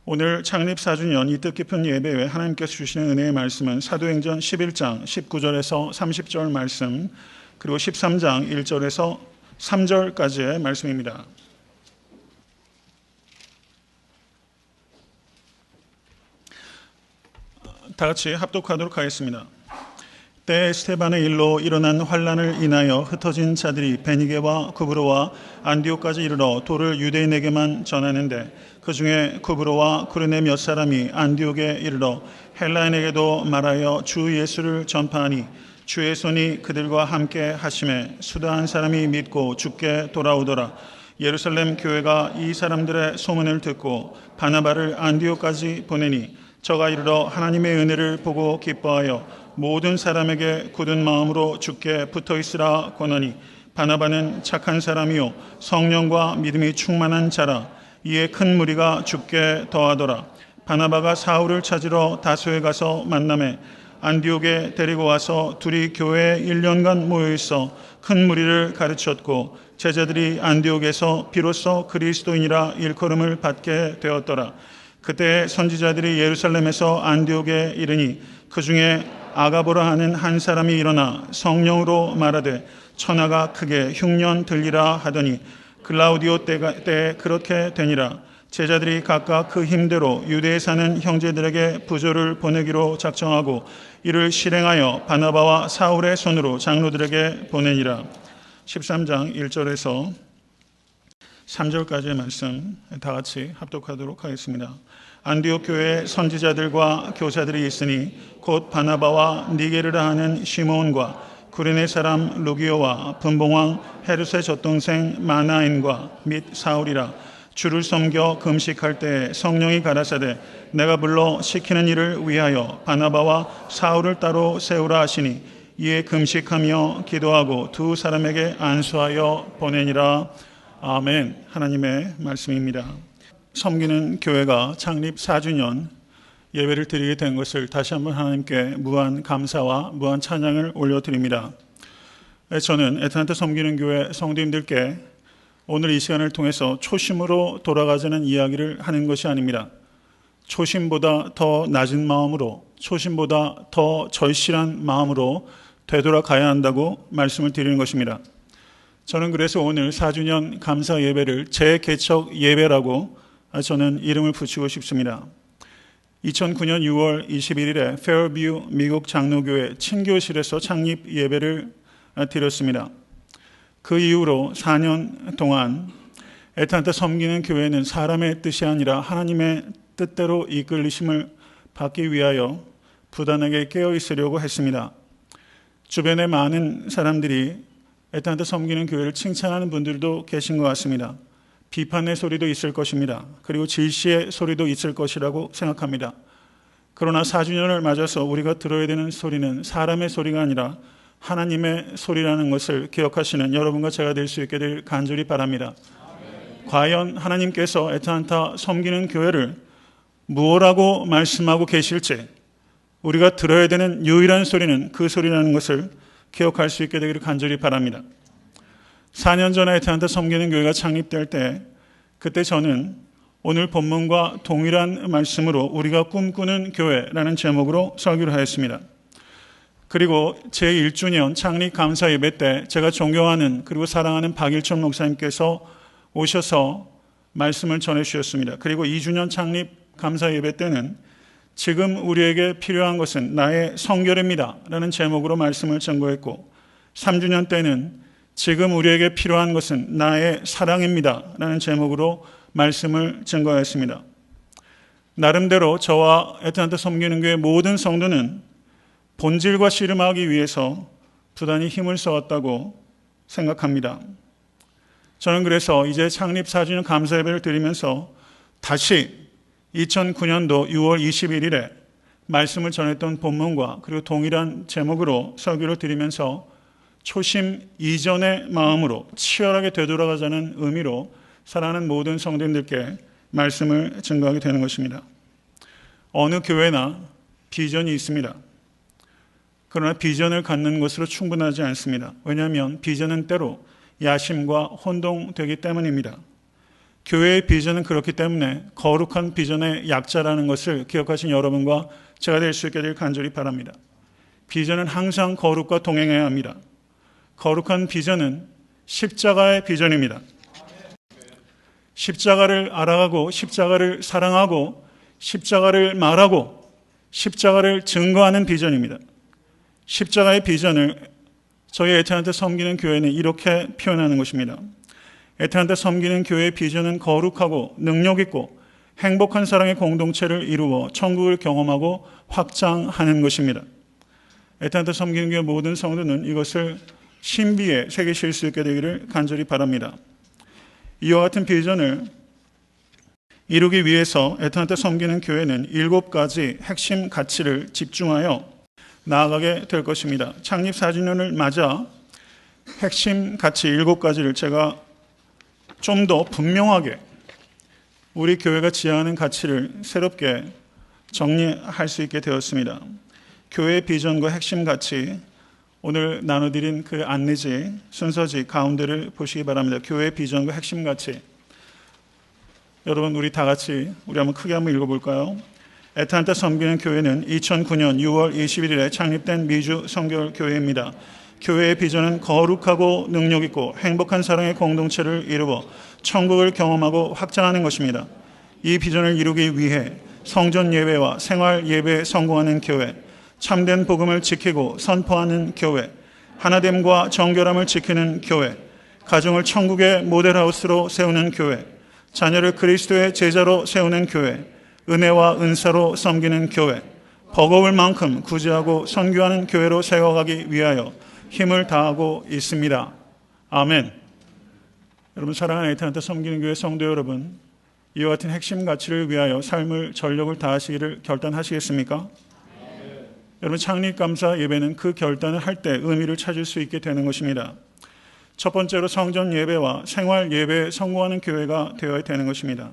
오늘 창립 4주년 이 뜻깊은 예배에 하나님께서 주시는 은혜의 말씀은 사도행전 11장 19절에서 30절 말씀, 그리고 13장 1절에서 3절까지의 말씀입니다. 다 같이 합독하도록 하겠습니다. 때에 스데반의 일로 일어난 환란을 인하여 흩어진 자들이 베니게와 구브로와 안디옥까지 이르러 도를 유대인에게만 전하는데, 그 중에 구브로와 구레네 몇 사람이 안디옥에 이르러 헬라인에게도 말하여 주 예수를 전파하니, 주의 손이 그들과 함께 하심에 수다한 사람이 믿고 주께 돌아오더라. 예루살렘 교회가 이 사람들의 소문을 듣고 바나바를 안디옥까지 보내니, 저가 이르러 하나님의 은혜를 보고 기뻐하여 모든 사람에게 굳은 마음으로 주께 붙어있으라 권하니, 바나바는 착한 사람이요 성령과 믿음이 충만한 자라. 이에 큰 무리가 주께 더하더라. 바나바가 사울을 찾으러 다소에 가서 만나매 안디옥에 데리고 와서 둘이 교회에 1년간 모여있어 큰 무리를 가르쳤고, 제자들이 안디옥에서 비로소 그리스도인이라 일컬음을 받게 되었더라. 그때 선지자들이 예루살렘에서 안디옥에 이르니, 그 중에 아가보라 하는 한 사람이 일어나 성령으로 말하되 천하가 크게 흉년 들리라 하더니, 글라우디오 때에 그렇게 되니라. 제자들이 각각 그 힘대로 유대에 사는 형제들에게 부조를 보내기로 작정하고 이를 실행하여 바나바와 사울의 손으로 장로들에게 보내니라. 13장 1절에서 3절까지의 말씀 다 같이 합독하도록 하겠습니다. 안디옥 교회에 선지자들과 교사들이 있으니 곧 바나바와 니게르라 하는 시몬과 구레네 사람 루기오와 분봉왕 헤롯의 젖동생 마나엔과 및 사울이라. 주를 섬겨 금식할 때 성령이 가라사대 내가 불러 시키는 일을 위하여 바나바와 사울을 따로 세우라 하시니, 이에 금식하며 기도하고 두 사람에게 안수하여 보내니라. 아멘. 하나님의 말씀입니다. 섬기는 교회가 창립 4주년 예배를 드리게 된 것을 다시 한번 하나님께 무한 감사와 무한 찬양을 올려드립니다. 저는 애타한테 섬기는 교회 성도님들께 오늘 이 시간을 통해서 초심으로 돌아가자는 이야기를 하는 것이 아닙니다. 초심보다 더 낮은 마음으로, 초심보다 더 절실한 마음으로 되돌아가야 한다고 말씀을 드리는 것입니다. 저는 그래서 오늘 4주년 감사 예배를 재개척 예배라고 저는 이름을 붙이고 싶습니다. 2009년 6월 21일에 페어뷰 미국 장로교회 친교실에서 창립 예배를 드렸습니다. 그 이후로 4년 동안 애타한테 섬기는 교회는 사람의 뜻이 아니라 하나님의 뜻대로 이끌리심을 받기 위하여 부단하게 깨어 있으려고 했습니다. 주변에 많은 사람들이 애타한테 섬기는 교회를 칭찬하는 분들도 계신 것 같습니다. 비판의 소리도 있을 것입니다. 그리고 질시의 소리도 있을 것이라고 생각합니다. 그러나 4주년을 맞아서 우리가 들어야 되는 소리는 사람의 소리가 아니라 하나님의 소리라는 것을 기억하시는 여러분과 제가 될 수 있게 될 간절히 바랍니다. 과연 하나님께서 애타한테 섬기는 교회를 무엇라고 말씀하고 계실지, 우리가 들어야 되는 유일한 소리는 그 소리라는 것을 기억할 수 있게 되기를 간절히 바랍니다. 4년 전에 애타한테 섬기는 교회가 창립될 때, 그때 저는 오늘 본문과 동일한 말씀으로 우리가 꿈꾸는 교회라는 제목으로 설교를 하였습니다. 그리고 제1주년 창립 감사 예배 때 제가 존경하는 그리고 사랑하는 박일천 목사님께서 오셔서 말씀을 전해주셨습니다. 그리고 2주년 창립 감사 예배 때는 지금 우리에게 필요한 것은 나의 성결입니다 라는 제목으로 말씀을 전거했고, 3주년 때는 지금 우리에게 필요한 것은 나의 사랑입니다 라는 제목으로 말씀을 증거했습니다. 나름대로 저와 애타한테 섬기는 교회 모든 성도는 본질과 씨름하기 위해서 부단히 힘을 써왔다고 생각합니다. 저는 그래서 이제 창립 4주년 감사 예배를 드리면서 다시 2009년도 6월 21일에 말씀을 전했던 본문과 그리고 동일한 제목으로 설교를 드리면서 초심 이전의 마음으로 치열하게 되돌아가자는 의미로 사랑하는 모든 성도님들께 말씀을 증거하게 되는 것입니다. 어느 교회나 비전이 있습니다. 그러나 비전을 갖는 것으로 충분하지 않습니다. 왜냐하면 비전은 때로 야심과 혼동되기 때문입니다. 교회의 비전은 그렇기 때문에 거룩한 비전의 약자라는 것을 기억하신 여러분과 제가 될 수 있게 될 간절히 바랍니다. 비전은 항상 거룩과 동행해야 합니다. 거룩한 비전은 십자가의 비전입니다. 십자가를 알아가고 십자가를 사랑하고 십자가를 말하고 십자가를 증거하는 비전입니다. 십자가의 비전을 저희 에트란타 섬기는 교회는 이렇게 표현하는 것입니다. 에트란타 섬기는 교회의 비전은 거룩하고 능력 있고 행복한 사랑의 공동체를 이루어 천국을 경험하고 확장하는 것입니다. 에트란타 섬기는 교회 모든 성도는 이것을 신비에 새기실 수 있게 되기를 간절히 바랍니다. 이와 같은 비전을 이루기 위해서 에트란타 섬기는 교회는 7가지 핵심 가치를 집중하여 나아가게 될 것입니다. 창립 4주년을 맞아 핵심 가치 7가지를 제가 좀 더 분명하게 우리 교회가 지향하는 가치를 새롭게 정리할 수 있게 되었습니다. 교회의 비전과 핵심 가치, 오늘 나눠드린 그 안내지, 순서지 가운데를 보시기 바랍니다. 교회의 비전과 핵심 가치. 여러분, 우리 다 같이 우리 한번 크게 한번 읽어볼까요? 에트란타 섬기는 교회는 2009년 6월 21일에 창립된 미주 성결 교회입니다. 교회의 비전은 거룩하고 능력 있고 행복한 사랑의 공동체를 이루어 천국을 경험하고 확장하는 것입니다. 이 비전을 이루기 위해 성전 예배와 생활 예배에 성공하는 교회, 참된 복음을 지키고 선포하는 교회, 하나됨과 정결함을 지키는 교회, 가정을 천국의 모델하우스로 세우는 교회, 자녀를 그리스도의 제자로 세우는 교회, 은혜와 은사로 섬기는 교회, 버거울 만큼 구제하고 선교하는 교회로 세워가기 위하여 힘을 다하고 있습니다. 아멘. 여러분, 사랑하는 에트란타 섬기는 교회 성도 여러분, 이와 같은 핵심 가치를 위하여 삶을 전력을 다하시기를 결단하시겠습니까? 여러분, 창립감사 예배는 그 결단을 할 때 의미를 찾을 수 있게 되는 것입니다. 첫 번째로 성전 예배와 생활 예배에 성공하는 교회가 되어야 되는 것입니다.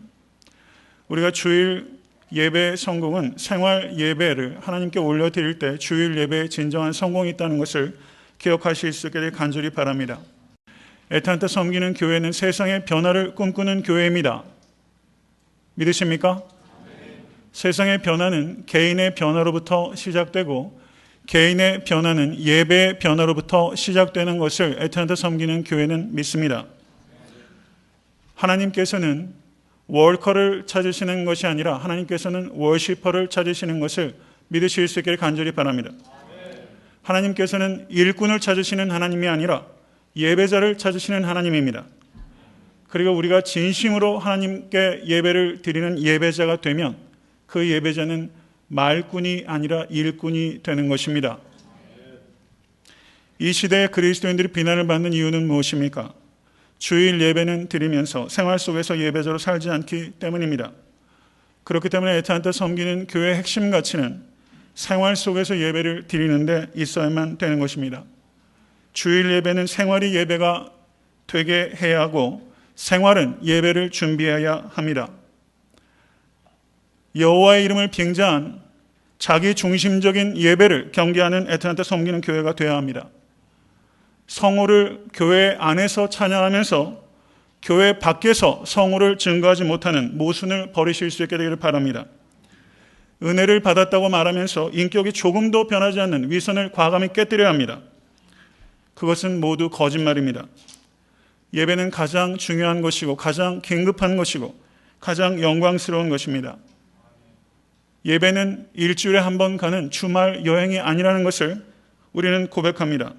우리가 주일 예배의 성공은 생활 예배를 하나님께 올려드릴 때 주일 예배에 진정한 성공이 있다는 것을 기억하실 수 있게 간절히 바랍니다. 에트란타 섬기는 교회는 세상의 변화를 꿈꾸는 교회입니다. 믿으십니까? 세상의 변화는 개인의 변화로부터 시작되고 개인의 변화는 예배의 변화로부터 시작되는 것을 에트란타 섬기는 교회는 믿습니다. 하나님께서는 월커를 찾으시는 것이 아니라 하나님께서는 워시퍼를 찾으시는 것을 믿으실 수 있기를 간절히 바랍니다. 하나님께서는 일꾼을 찾으시는 하나님이 아니라 예배자를 찾으시는 하나님입니다. 그리고 우리가 진심으로 하나님께 예배를 드리는 예배자가 되면 그 예배자는 말꾼이 아니라 일꾼이 되는 것입니다. 이 시대에 그리스도인들이 비난을 받는 이유는 무엇입니까? 주일 예배는 드리면서 생활 속에서 예배자로 살지 않기 때문입니다. 그렇기 때문에 에트란타 섬기는 교회의 핵심 가치는 생활 속에서 예배를 드리는 데 있어야만 되는 것입니다. 주일 예배는 생활이 예배가 되게 해야 하고 생활은 예배를 준비해야 합니다. 여호와의 이름을 빙자한 자기 중심적인 예배를 경계하는 에트란타 섬기는 교회가 되어야 합니다. 성호를 교회 안에서 찬양하면서 교회 밖에서 성호를 증거하지 못하는 모순을 버리실 수 있게 되기를 바랍니다. 은혜를 받았다고 말하면서 인격이 조금도 변하지 않는 위선을 과감히 깨뜨려야 합니다. 그것은 모두 거짓말입니다. 예배는 가장 중요한 것이고 가장 긴급한 것이고 가장 영광스러운 것입니다. 예배는 일주일에 한 번 가는 주말 여행이 아니라는 것을 우리는 고백합니다.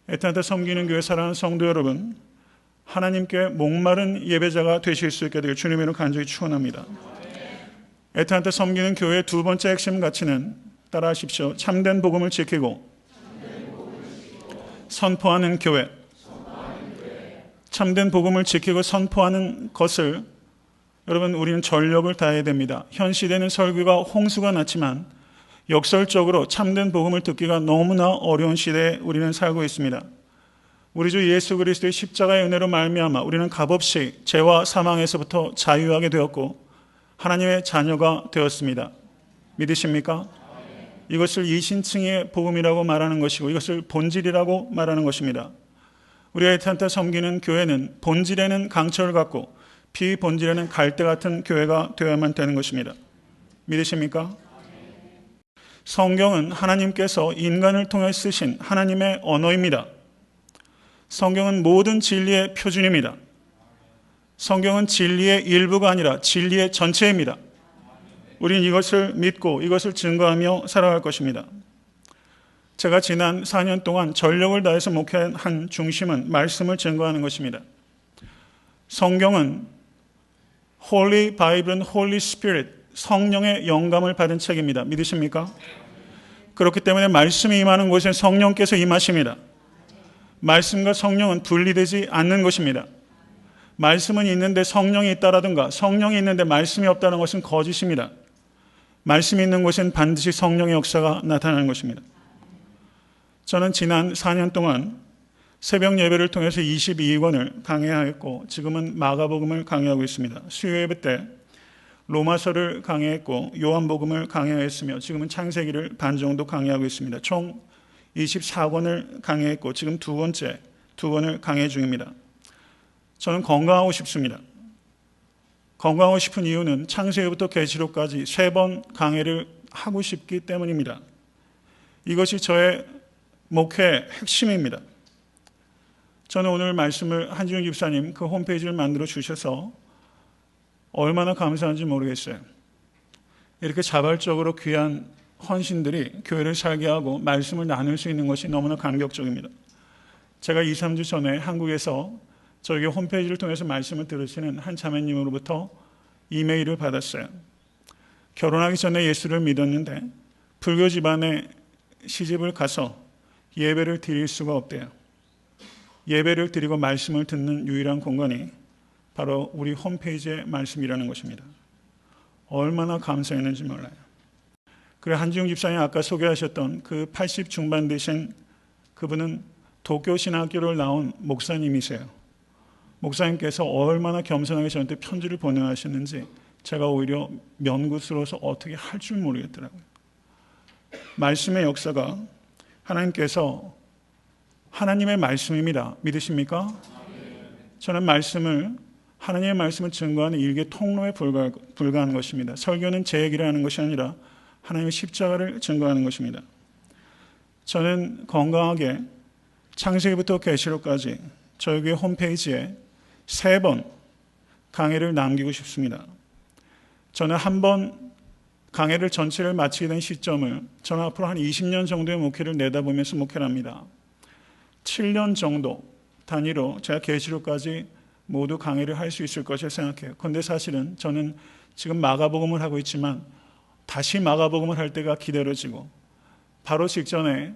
에트란타 섬기는 교회 사랑하는 성도 여러분, 하나님께 목마른 예배자가 되실 수 있게 되길 주님의 이름으로 간절히 축원합니다. 에트란타 섬기는 교회의 두 번째 핵심 가치는 따라하십시오. 참된 복음을 지키고 선포하는 교회. 참된 복음을 지키고 선포하는 것을 여러분, 우리는 전력을 다해야 됩니다. 현 시대는 설교가 홍수가 났지만 역설적으로 참된 복음을 듣기가 너무나 어려운 시대에 우리는 살고 있습니다. 우리 주 예수 그리스도의 십자가의 은혜로 말미암아 우리는 값없이 죄와 사망에서부터 자유하게 되었고 하나님의 자녀가 되었습니다. 믿으십니까? 이것을 이신층의 복음이라고 말하는 것이고 이것을 본질이라고 말하는 것입니다. 우리가 에트란타 섬기는 교회는 본질에는 강철을 갖고 비본질에는 갈대 같은 교회가 되어야만 되는 것입니다. 믿으십니까? 성경은 하나님께서 인간을 통해 쓰신 하나님의 언어입니다. 성경은 모든 진리의 표준입니다. 성경은 진리의 일부가 아니라 진리의 전체입니다. 우린 이것을 믿고 이것을 증거하며 살아갈 것입니다. 제가 지난 4년 동안 전력을 다해서 목회한 중심은 말씀을 증거하는 것입니다. 성경은 Holy Bible은 Holy Spirit, 성령의 영감을 받은 책입니다. 믿으십니까? 그렇기 때문에 말씀이 임하는 곳에 성령께서 임하십니다. 말씀과 성령은 분리되지 않는 것입니다. 말씀은 있는데 성령이 있다라든가 성령이 있는데 말씀이 없다는 것은 거짓입니다. 말씀이 있는 곳엔 반드시 성령의 역사가 나타나는 것입니다. 저는 지난 4년 동안 새벽 예배를 통해서 22권을 강해하였고 지금은 마가복음을 강해하고 있습니다. 수요 예배 때 로마서를 강해했고 요한복음을 강해했으며 지금은 창세기를 반 정도 강해하고 있습니다. 총 24권을 강해했고 지금 두 권을 강해 중입니다. 저는 건강하고 싶습니다. 건강하고 싶은 이유는 창세기부터 계시록까지 3번 강해를 하고 싶기 때문입니다. 이것이 저의 목회의 핵심입니다. 저는 오늘 말씀을 한지훈 집사님 그 홈페이지를 만들어 주셔서 얼마나 감사한지 모르겠어요. 이렇게 자발적으로 귀한 헌신들이 교회를 살게 하고 말씀을 나눌 수 있는 것이 너무나 감격적입니다. 제가 2, 3주 전에 한국에서 저에게 홈페이지를 통해서 말씀을 들으시는 한 자매님으로부터 이메일을 받았어요. 결혼하기 전에 예수를 믿었는데 불교 집안에 시집을 가서 예배를 드릴 수가 없대요. 예배를 드리고 말씀을 듣는 유일한 공간이 바로 우리 홈페이지의 말씀이라는 것입니다. 얼마나 감사했는지 몰라요. 그래 한지웅 집사님 아까 소개하셨던 그 80 중반 되신 그분은 도쿄신학교를 나온 목사님이세요. 목사님께서 얼마나 겸손하게 저한테 편지를 보내하셨는지 제가 오히려 면구스러워서 어떻게 할 줄 모르겠더라고요. 말씀의 역사가 하나님께서 하나님의 말씀입니다. 믿으십니까? 저는 하나님의 말씀을 증거하는 일개 통로에 불과한 것입니다. 설교는 제 얘기를 하는 것이 아니라 하나님의 십자가를 증거하는 것입니다. 저는 건강하게 창세기부터 계시록까지 저희 홈페이지에 3번 강해를 남기고 싶습니다. 저는 한 번 강해를 전체를 마치게 된 시점을 저는 앞으로 한 20년 정도의 목회를 내다보면서 목회를 합니다. 7년 정도 단위로 제가 계시록까지 모두 강해를 할 수 있을 것이라 생각해요. 그런데 사실은 저는 지금 마가복음을 하고 있지만 다시 마가복음을 할 때가 기다려지고 바로 직전에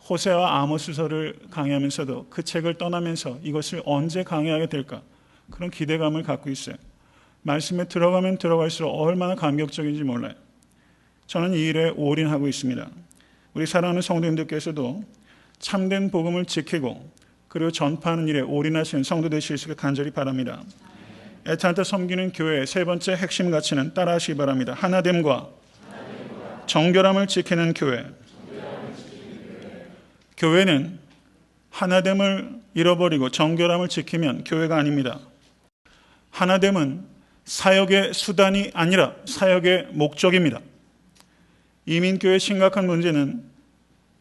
호세와 아모스서를 강해하면서도 그 책을 떠나면서 이것을 언제 강해하게 될까 그런 기대감을 갖고 있어요. 말씀에 들어가면 들어갈수록 얼마나 감격적인지 몰라요. 저는 이 일에 올인하고 있습니다. 우리 사랑하는 성도님들께서도 참된 복음을 지키고 그리고 전파하는 일에 올인하시는 성도 되실 수 있게 간절히 바랍니다. 애타한테 섬기는 교회의 3번째 핵심 가치는 따라하시기 바랍니다. 하나됨과 정결함을 지키는 교회. 교회는 하나됨을 잃어버리고 정결함을 지키면 교회가 아닙니다. 하나됨은 사역의 수단이 아니라 사역의 목적입니다. 이민교회의 심각한 문제는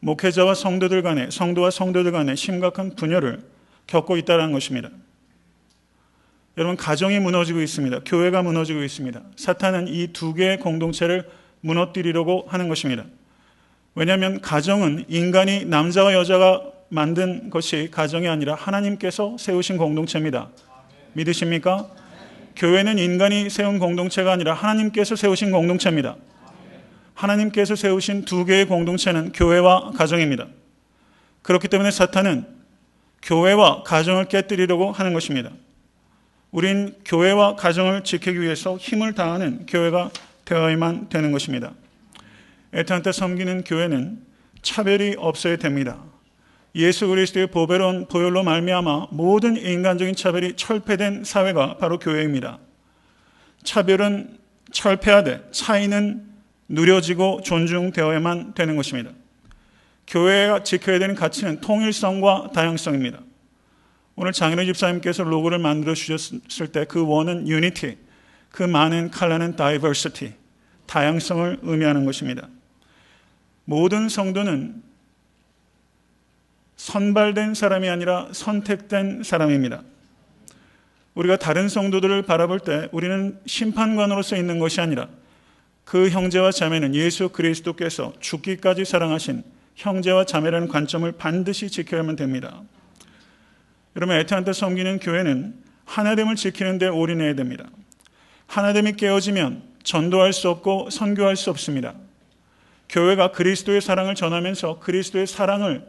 목회자와 성도들 간에, 성도와 성도들 간에 심각한 분열을 겪고 있다는 것입니다. 여러분, 가정이 무너지고 있습니다. 교회가 무너지고 있습니다. 사탄은 이 두 개의 공동체를 무너뜨리려고 하는 것입니다. 왜냐하면 가정은 인간이 남자와 여자가 만든 것이 가정이 아니라 하나님께서 세우신 공동체입니다. 믿으십니까? 교회는 인간이 세운 공동체가 아니라 하나님께서 세우신 공동체입니다. 하나님께서 세우신 두 개의 공동체는 교회와 가정입니다. 그렇기 때문에 사탄은 교회와 가정을 깨뜨리려고 하는 것입니다. 우린 교회와 가정을 지키기 위해서 힘을 다하는 교회가 되어야만 되는 것입니다. 애타한테 섬기는 교회는 차별이 없어야 됩니다. 예수 그리스도의 보배로운 보혈로 말미암아 모든 인간적인 차별이 철폐된 사회가 바로 교회입니다. 차별은 철폐하되 차이는 누려지고 존중되어야만 되는 것입니다. 교회가 지켜야 되는 가치는 통일성과 다양성입니다. 오늘 장인호 집사님께서 로고를 만들어 주셨을 때 그 원은 유니티, 그 많은 컬러는 다이버시티, 다양성을 의미하는 것입니다. 모든 성도는 선발된 사람이 아니라 선택된 사람입니다. 우리가 다른 성도들을 바라볼 때 우리는 심판관으로서 있는 것이 아니라 그 형제와 자매는 예수 그리스도께서 죽기까지 사랑하신 형제와 자매라는 관점을 반드시 지켜야만 됩니다. 여러분, 애타한테 섬기는 교회는 하나됨을 지키는 데 올인해야 됩니다. 하나됨이 깨어지면 전도할 수 없고 선교할 수 없습니다. 교회가 그리스도의 사랑을 전하면서 그리스도의 사랑을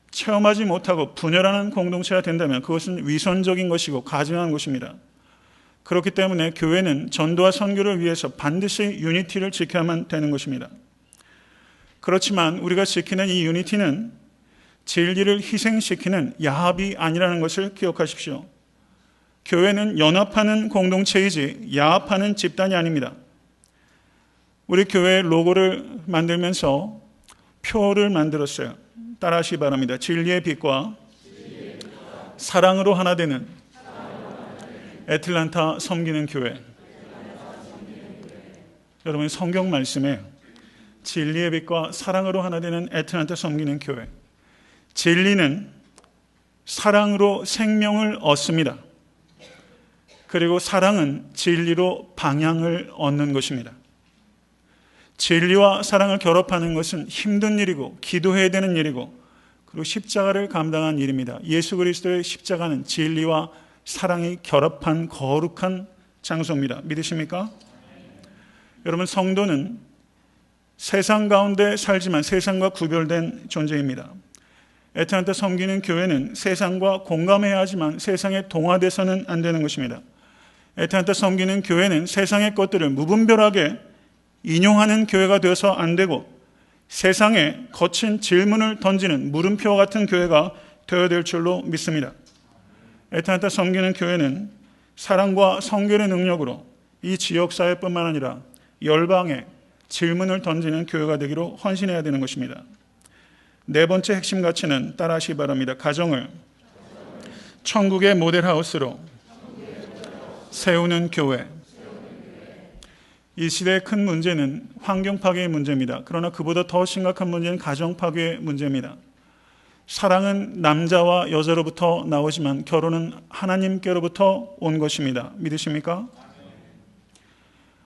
체험하지 못하고 분열하는 공동체가 된다면 그것은 위선적인 것이고 가증한 것입니다. 그렇기 때문에 교회는 전도와 선교를 위해서 반드시 유니티를 지켜야만 되는 것입니다. 그렇지만 우리가 지키는 이 유니티는 진리를 희생시키는 야합이 아니라는 것을 기억하십시오. 교회는 연합하는 공동체이지 야합하는 집단이 아닙니다. 우리 교회 로고를 만들면서 표를 만들었어요. 따라하시기 바랍니다. 진리의 빛과 사랑으로 하나 되는 애틀랜타 섬기는 교회. 여러분, 성경 말씀에 진리의 빛과 사랑으로 하나 되는 애틀랜타 섬기는 교회. 진리는 사랑으로 생명을 얻습니다. 그리고 사랑은 진리로 방향을 얻는 것입니다. 진리와 사랑을 결합하는 것은 힘든 일이고 기도해야 되는 일이고 그리고 십자가를 감당한 일입니다. 예수 그리스도의 십자가는 진리와 사랑이 결합한 거룩한 장소입니다. 믿으십니까? 여러분, 성도는 세상 가운데 살지만 세상과 구별된 존재입니다. 애타한테 섬기는 교회는 세상과 공감해야 하지만 세상에 동화돼서는 안 되는 것입니다. 애타한테 섬기는 교회는 세상의 것들을 무분별하게 인용하는 교회가 되어서 안 되고 세상에 거친 질문을 던지는 물음표 같은 교회가 되어야 될 줄로 믿습니다. 애타한테 섬기는 교회는 사랑과 성결의 능력으로 이 지역사회뿐만 아니라 열방에 질문을 던지는 교회가 되기로 헌신해야 되는 것입니다. 네 번째 핵심 가치는 따라하시기 바랍니다. 가정을 천국의 모델하우스로 세우는 교회. 이 시대의 큰 문제는 환경 파괴의 문제입니다. 그러나 그보다 더 심각한 문제는 가정 파괴의 문제입니다. 사랑은 남자와 여자로부터 나오지만 결혼은 하나님께로부터 온 것입니다. 믿으십니까?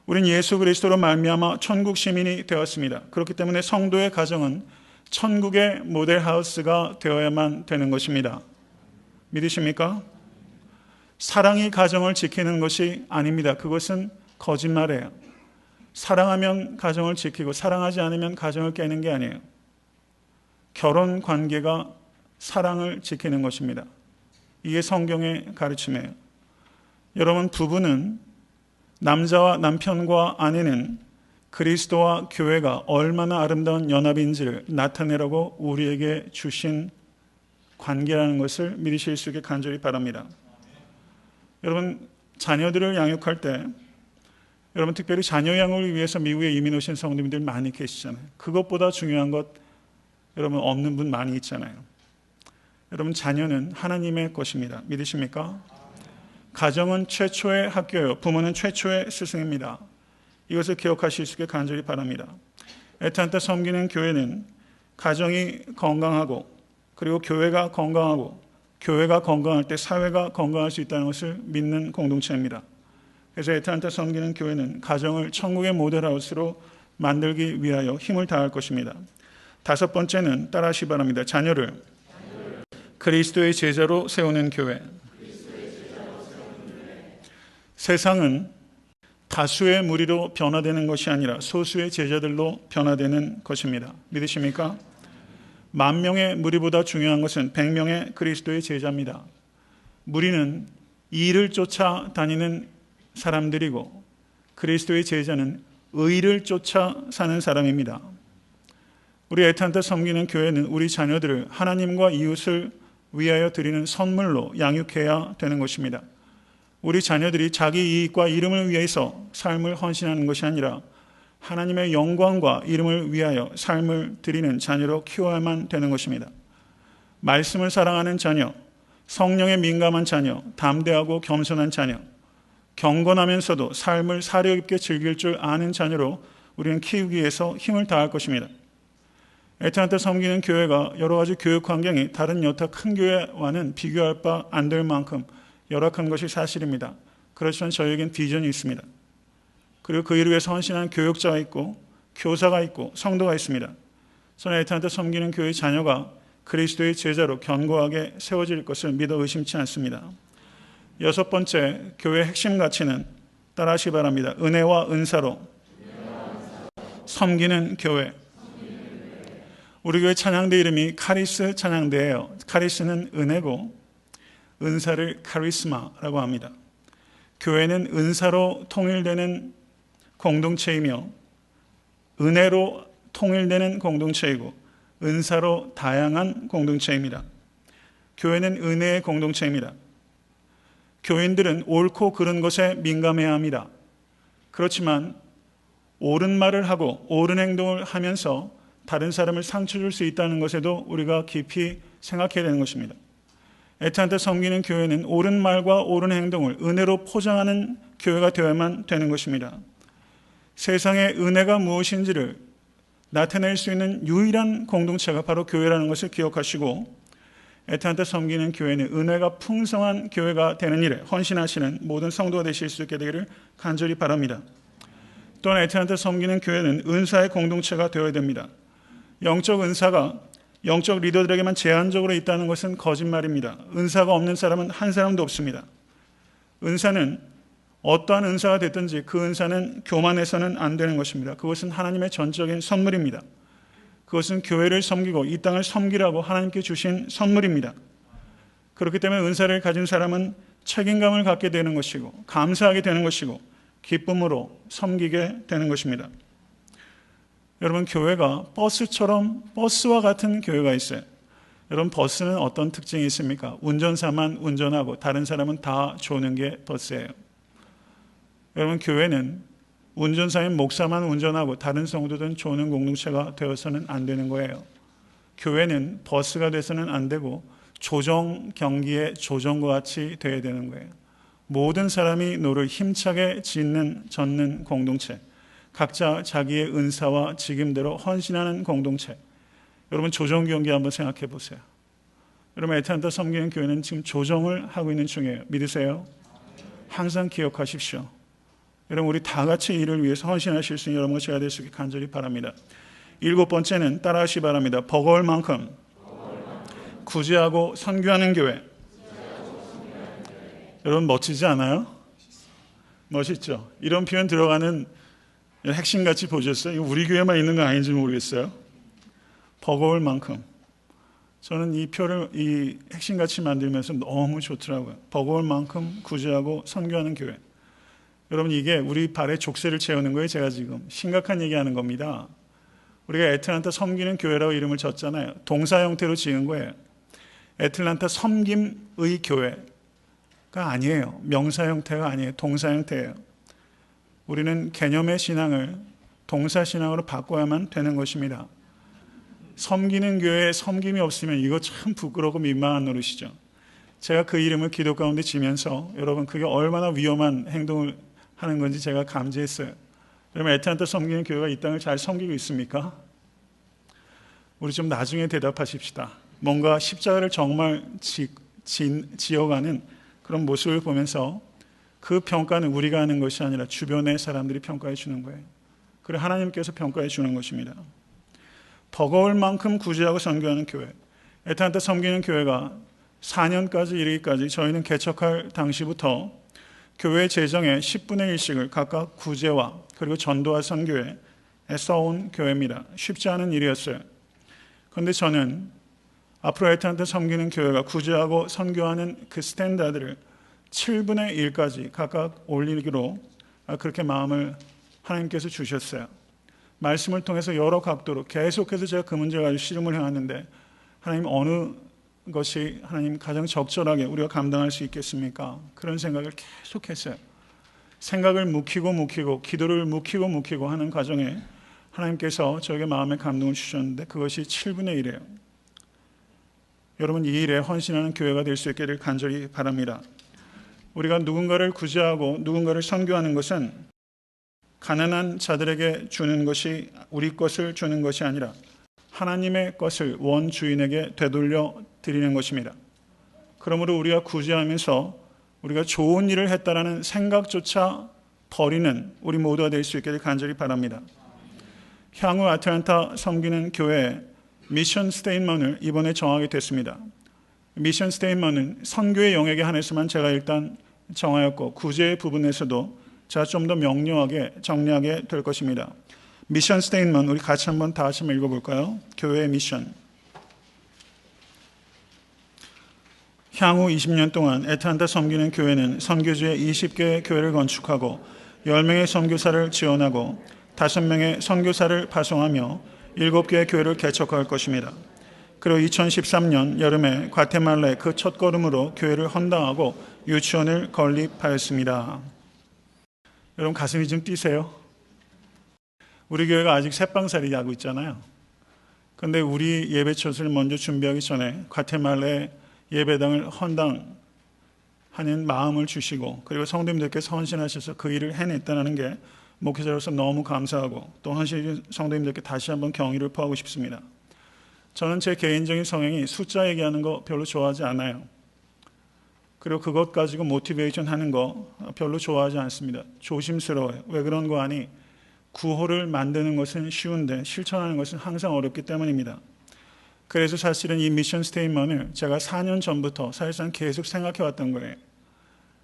우린 예수 그리스도로 말미암아 천국 시민이 되었습니다. 그렇기 때문에 성도의 가정은 천국의 모델하우스가 되어야만 되는 것입니다. 믿으십니까? 사랑이 가정을 지키는 것이 아닙니다. 그것은 거짓말이에요. 사랑하면 가정을 지키고 사랑하지 않으면 가정을 깨는 게 아니에요. 결혼 관계가 사랑을 지키는 것입니다. 이게 성경의 가르침이에요. 여러분, 부부는 남자와 남편과 아내는 그리스도와 교회가 얼마나 아름다운 연합인지를 나타내라고 우리에게 주신 관계라는 것을 믿으실 수 있게 간절히 바랍니다. 여러분, 자녀들을 양육할 때 여러분, 특별히 자녀 양육을 위해서 미국에 이민 오신 성도님들 많이 계시잖아요. 그것보다 중요한 것 여러분 없는 분 많이 있잖아요. 여러분, 자녀는 하나님의 것입니다. 믿으십니까? 가정은 최초의 학교예요. 부모는 최초의 스승입니다. 이것을 기억하실 수 있게 간절히 바랍니다. 애타한테 섬기는 교회는 가정이 건강하고 그리고 교회가 건강하고 교회가 건강할 때 사회가 건강할 수 있다는 것을 믿는 공동체입니다. 그래서 애타한테 섬기는 교회는 가정을 천국의 모델하우스로 만들기 위하여 힘을 다할 것입니다. 다섯 번째는 따라하시기 바랍니다. 자녀를 그리스도의 제자로 세우는 교회. 세상은 다수의 무리로 변화되는 것이 아니라 소수의 제자들로 변화되는 것입니다. 믿으십니까? 10,000명의 무리보다 중요한 것은 100명의 그리스도의 제자입니다. 무리는 이를 쫓아 다니는 사람들이고 그리스도의 제자는 의를 쫓아 사는 사람입니다. 우리 애타한테 섬기는 교회는 우리 자녀들을 하나님과 이웃을 위하여 드리는 선물로 양육해야 되는 것입니다. 우리 자녀들이 자기 이익과 이름을 위해서 삶을 헌신하는 것이 아니라 하나님의 영광과 이름을 위하여 삶을 드리는 자녀로 키워야만 되는 것입니다. 말씀을 사랑하는 자녀, 성령에 민감한 자녀, 담대하고 겸손한 자녀, 경건하면서도 삶을 사려 깊게 즐길 줄 아는 자녀로 우리는 키우기 위해서 힘을 다할 것입니다. 애타한테 섬기는 교회가 여러 가지 교육 환경이 다른 여타 큰 교회와는 비교할 바 안 될 만큼 열악한 것이 사실입니다. 그렇지만 저희에겐 비전이 있습니다. 그리고 그 일을 위해서 헌신하는 교육자가 있고 교사가 있고 성도가 있습니다. 저는 애타한테 섬기는 교회의 자녀가 그리스도의 제자로 견고하게 세워질 것을 믿어 의심치 않습니다. 6번째, 교회의 핵심 가치는 따라하시기 바랍니다. 은혜와 은사로 섬기는 교회. 우리 교회 찬양대 이름이 카리스 찬양대예요. 카리스는 은혜고 은사를 카리스마라고 합니다. 교회는 은사로 통일되는 공동체이며 은혜로 통일되는 공동체이고 은사로 다양한 공동체입니다. 교회는 은혜의 공동체입니다. 교인들은 옳고 그른 것에 민감해야 합니다. 그렇지만 옳은 말을 하고 옳은 행동을 하면서 다른 사람을 상처 줄 수 있다는 것에도 우리가 깊이 생각해야 되는 것입니다. 애타한테 섬기는 교회는 옳은 말과 옳은 행동을 은혜로 포장하는 교회가 되어야만 되는 것입니다. 세상의 은혜가 무엇인지를 나타낼 수 있는 유일한 공동체가 바로 교회라는 것을 기억하시고 애타한테 섬기는 교회는 은혜가 풍성한 교회가 되는 일에 헌신하시는 모든 성도가 되실 수 있게 되기를 간절히 바랍니다. 또한 애타한테 섬기는 교회는 은사의 공동체가 되어야 됩니다. 영적 은사가 영적 리더들에게만 제한적으로 있다는 것은 거짓말입니다. 은사가 없는 사람은 한 사람도 없습니다. 은사는 어떠한 은사가 됐든지 그 은사는 교만해서는 안 되는 것입니다. 그것은 하나님의 전적인 선물입니다. 그것은 교회를 섬기고 이 땅을 섬기라고 하나님께 주신 선물입니다. 그렇기 때문에 은사를 가진 사람은 책임감을 갖게 되는 것이고 감사하게 되는 것이고 기쁨으로 섬기게 되는 것입니다. 여러분, 교회가 버스와 같은 교회가 있어요. 여러분, 버스는 어떤 특징이 있습니까? 운전사만 운전하고 다른 사람은 다 조는 게 버스예요. 여러분, 교회는 운전사인 목사만 운전하고 다른 성도들은 조는 공동체가 되어서는 안 되는 거예요. 교회는 버스가 돼서는 안 되고 조정 경기의 조정과 같이 되어야 되는 거예요. 모든 사람이 노를 힘차게 젓는 공동체, 각자 자기의 은사와 직임대로 헌신하는 공동체. 여러분, 조정 경기 한번 생각해 보세요. 여러분, 애타한테 섬기는 교회는 지금 조정을 하고 있는 중이에요. 믿으세요? 항상 기억하십시오. 여러분, 우리 다 같이 이를 위해서 헌신하실 수 있는 여러분과 제가 될 수 있게 간절히 바랍니다. 7번째는 따라하시기 바랍니다. 버거울 만큼 구제하고 선교하는 교회. 여러분, 멋지지 않아요? 멋있죠? 이런 표현 들어가는 핵심같이 보셨어요? 이거 우리 교회만 있는 거 아닌지 모르겠어요. 버거울 만큼. 저는 이 핵심같이 만들면서 너무 좋더라고요. 버거울 만큼 구제하고 선교하는 교회. 여러분, 이게 우리 발에 족쇄를 채우는 거예요. 제가 지금 심각한 얘기하는 겁니다. 우리가 애틀란타 섬기는 교회라고 이름을 졌잖아요. 동사 형태로 지은 거예요. 애틀란타 섬김의 교회가 아니에요. 명사 형태가 아니에요. 동사 형태예요. 우리는 개념의 신앙을 동사 신앙으로 바꿔야만 되는 것입니다. 섬기는 교회에 섬김이 없으면 이거 참 부끄럽고 민망한 노릇이죠. 제가 그 이름을 기도 가운데 지면서 여러분, 그게 얼마나 위험한 행동을 하는 건지 제가 감지했어요. 여러분, 애타한테 섬기는 교회가 이 땅을 잘 섬기고 있습니까? 우리 좀 나중에 대답하십시다. 뭔가 십자가를 정말 지어가는 그런 모습을 보면서 그 평가는 우리가 하는 것이 아니라 주변의 사람들이 평가해 주는 거예요. 그리고 하나님께서 평가해 주는 것입니다. 버거울 만큼 구제하고 선교하는 교회. 애타한테 섬기는 교회가 4년까지 이르기까지 저희는 개척할 당시부터 교회 재정의 10분의 1씩을 각각 구제와 그리고 전도와 선교에 써온 교회입니다. 쉽지 않은 일이었어요. 그런데 저는 앞으로 애타한테 섬기는 교회가 구제하고 선교하는 그 스탠다드를 7분의 1까지 각각 올리기로 그렇게 마음을 하나님께서 주셨어요. 말씀을 통해서 여러 각도로 계속해서 제가 그 문제를 가지고 씨름을 해왔는데 하나님, 어느 것이 하나님 가장 적절하게 우리가 감당할 수 있겠습니까? 그런 생각을 계속했어요. 생각을 묵히고 기도를 묵히고 하는 과정에 하나님께서 저에게 마음의 감동을 주셨는데 그것이 7분의 1이에요. 여러분 이 일에 헌신하는 교회가 될 수 있기를 간절히 바랍니다. 우리가 누군가를 구제하고 누군가를 선교하는 것은 가난한 자들에게 주는 것이 우리 것을 주는 것이 아니라 하나님의 것을 원주인에게 되돌려 드리는 것입니다. 그러므로 우리가 구제하면서 우리가 좋은 일을 했다라는 생각조차 버리는 우리 모두가 될 수 있기를 간절히 바랍니다. 향후 아틀란타 섬기는 교회의 미션 스테인먼을 이번에 정하게 됐습니다. 미션 스테인먼은 선교의 영역에 한해서만 제가 일단 정하였고 구제의 부분에서도 제가 좀 더 명료하게 정리하게 될 것입니다. 미션 스테인먼 우리 같이 한번 다 같이 한번 읽어볼까요? 교회의 미션. 향후 20년 동안 애틀란타 섬기는 교회는 선교지에 20개의 교회를 건축하고 10명의 선교사를 지원하고 5명의 선교사를 파송하며 7개의 교회를 개척할 것입니다. 그리고 2013년 여름에 과테말라의 그 첫걸음으로 교회를 헌당하고 유치원을 건립하였습니다. 여러분 가슴이 좀 뛰세요? 우리 교회가 아직 새빵살이 하고 있잖아요. 그런데 우리 예배처를 먼저 준비하기 전에 과테말라의 예배당을 헌당하는 마음을 주시고 그리고 성도님들께서 헌신하셔서 그 일을 해냈다는 게 목회자로서 너무 감사하고 또 헌신 성도님들께 다시 한번 경의를 표하고 싶습니다. 저는 제 개인적인 성향이 숫자 얘기하는 거 별로 좋아하지 않아요. 그리고 그것 가지고 모티베이션 하는 거 별로 좋아하지 않습니다. 조심스러워요. 왜 그런 거 아니? 구호를 만드는 것은 쉬운데 실천하는 것은 항상 어렵기 때문입니다. 그래서 사실은 이 미션 스테인먼을 제가 4년 전부터 사실상 계속 생각해 왔던 거예요.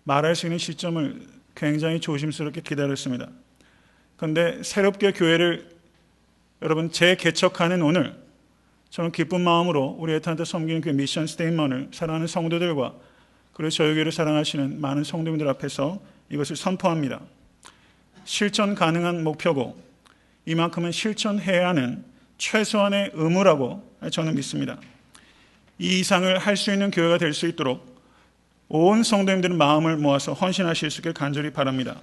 말할 수 있는 시점을 굉장히 조심스럽게 기다렸습니다. 그런데 새롭게 교회를 여러분 재개척하는 오늘 저는 기쁜 마음으로 우리 애틀란타 섬기는 그 미션 스테인먼을 사랑하는 성도들과 그리고 저희 교회를 사랑하시는 많은 성도님들 앞에서 이것을 선포합니다. 실천 가능한 목표고 이만큼은 실천해야 하는 최소한의 의무라고 저는 믿습니다. 이 이상을 할 수 있는 교회가 될 수 있도록 온 성도님들의 마음을 모아서 헌신하실 수 있길 간절히 바랍니다.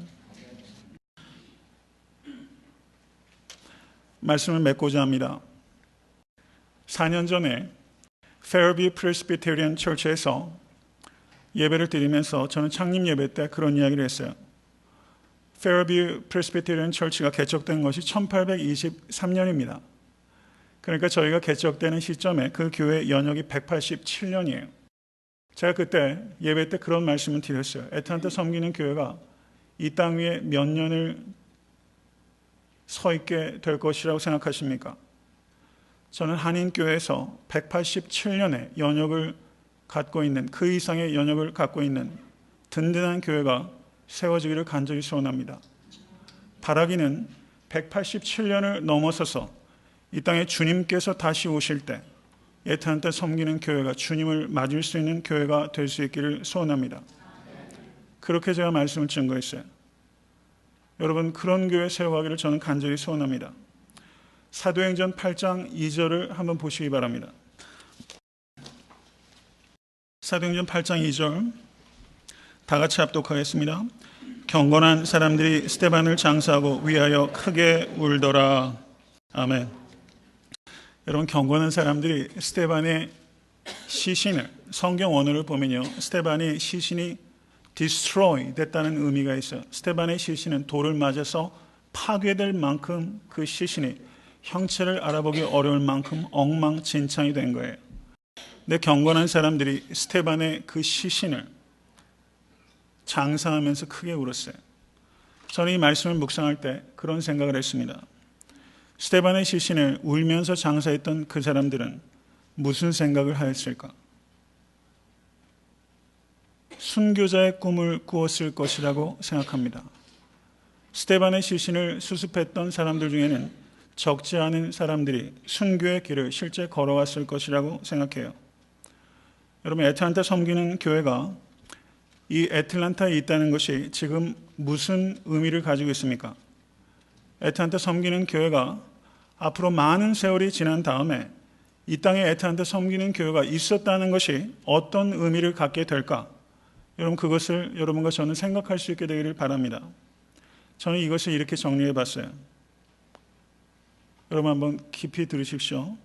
말씀을 맺고자 합니다. 4년 전에 Fairview Presbyterian Church에서 예배를 드리면서 저는 창립 예배 때 그런 이야기를 했어요. Fairview Presbyterian Church가 개척된 것이 1823년입니다. 그러니까 저희가 개척되는 시점에 그 교회 연역이 187년이에요. 제가 그때 예배 때 그런 말씀을 드렸어요. 애틀란타 섬기는 교회가 이 땅 위에 몇 년을 서 있게 될 것이라고 생각하십니까? 저는 한인교회에서 187년의 연역을 갖고 있는 그 이상의 연역을 갖고 있는 든든한 교회가 세워지기를 간절히 소원합니다. 바라기는 187년을 넘어서서 이 땅에 주님께서 다시 오실 때 애틀란타 섬기는 교회가 주님을 맞을 수 있는 교회가 될 수 있기를 소원합니다. 그렇게 제가 말씀을 증거했어요. 여러분 그런 교회 세워가기를 저는 간절히 소원합니다. 사도행전 8장 2절을 한번 보시기 바랍니다. 사도행전 8장 2절 다 같이 합독하겠습니다. 경건한 사람들이 스데반을 장사하고 위하여 크게 울더라. 아멘. 여러분 경건한 사람들이 스데반의 시신을 성경 원어를 보면요. 스데반의 시신이 destroy 됐다는 의미가 있어요. 스데반의 시신은 돌을 맞아서 파괴될 만큼 그 시신이 형체를 알아보기 어려울 만큼 엉망진창이 된 거예요. 근데 경건한 사람들이 스데반의 그 시신을 장사하면서 크게 울었어요. 저는 이 말씀을 묵상할 때 그런 생각을 했습니다. 스데반의 시신을 울면서 장사했던 그 사람들은 무슨 생각을 하였을까? 순교자의 꿈을 꾸었을 것이라고 생각합니다. 스데반의 시신을 수습했던 사람들 중에는 적지 않은 사람들이 순교의 길을 실제 걸어왔을 것이라고 생각해요. 여러분 애틀란타 섬기는 교회가 이 애틀란타에 있다는 것이 지금 무슨 의미를 가지고 있습니까? 애틀란타 섬기는 교회가 앞으로 많은 세월이 지난 다음에 이 땅에 애틀란타 섬기는 교회가 있었다는 것이 어떤 의미를 갖게 될까? 여러분 그것을 여러분과 저는 생각할 수 있게 되기를 바랍니다. 저는 이것을 이렇게 정리해 봤어요. 여러분 한번 깊이 들으십시오.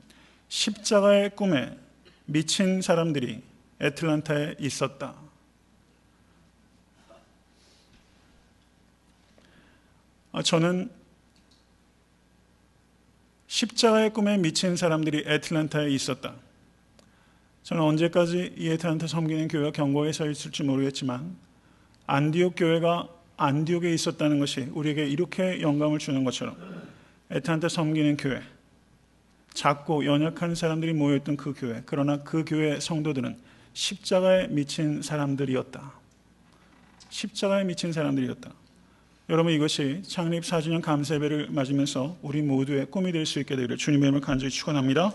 십자가의 꿈에 미친 사람들이 애틀란타에 있었다. 저는 십자가의 꿈에 미친 사람들이 애틀란타에 있었다. 저는 언제까지 이 애틀란타 섬기는 교회가 경고에 서 있을지 모르겠지만 안디옥 교회가 안디옥에 있었다는 것이 우리에게 이렇게 영감을 주는 것처럼 애틀란타 섬기는 교회, 작고 연약한 사람들이 모여있던 그 교회, 그러나 그 교회 성도들은 십자가에 미친 사람들이었다. 십자가에 미친 사람들이었다. 여러분, 이것이 창립 4주년 감사예배를 맞으면서 우리 모두의 꿈이 될 수 있게 되기를 주님의 이름을 간절히 축원합니다.